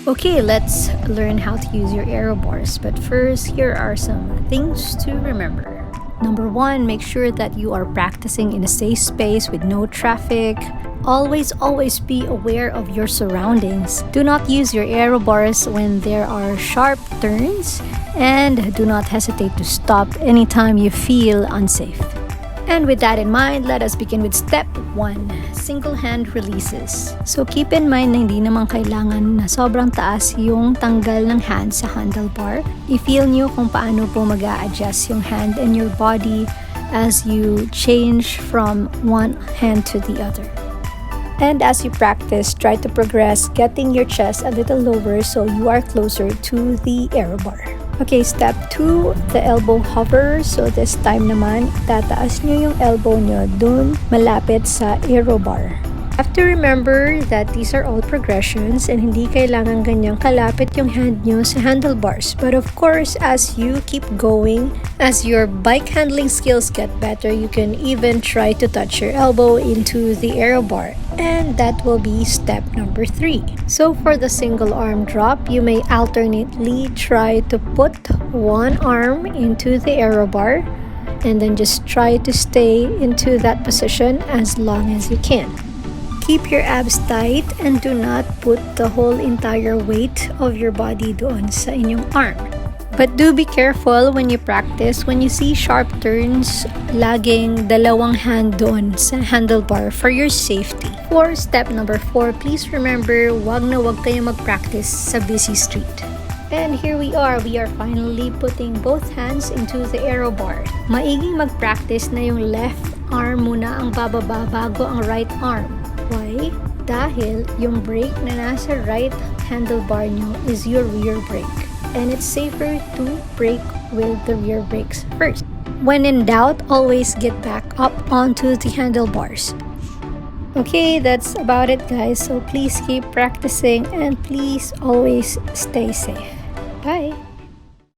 Okay, let's learn how to use your aero bars. But first, here are some things to remember. Number one, make sure that you are practicing in a safe space with no traffic. Always be aware of your surroundings. Do not use your aero bars when there are sharp turns, and do not hesitate to stop anytime you feel unsafe. And with that in mind, let us begin with step 1, single hand releases. So keep in mind na hindi naman kailangan na sobrang taas yung tanggal ng hand sa handlebar. I-feel nyo kung paano po mag-a-adjust yung hand and your body as you change from one hand to the other. And as you practice, try to progress getting your chest a little lower so you are closer to the aero bar. Okay, step 2, the elbow hover. So this time naman, tataas nyo yung elbow nyo dun malapit sa aero bar. Have to remember that these are all progressions and hindi kailangan ganyang kalapit yung hand nyo sa handlebars. But of course, as you keep going, as your bike handling skills get better, you can even try to touch your elbow into the aero bar. And that will be step number 3. So for the single arm drop, you may alternately try to put one arm into the aero bar and then just try to stay into that position as long as you can. Keep your abs tight and do not put the whole entire weight of your body doon sa inyong arm. But do be careful when you practice. When you see sharp turns, laging dalawang hand doon sa handlebar for your safety. For step number 4, please remember, wag kayo mag-practice sa busy street. And here we are finally putting both hands into the aero bar. Maiging mag-practice na yung left arm muna ang bababa bago ang right arm. Why? Dahil yung brake na nasa right handlebar nyo is your rear brake. And it's safer to brake with the rear brakes first. When in doubt, always get back up onto the handlebars. Okay, that's about it, guys. So please keep practicing and please always stay safe. Bye!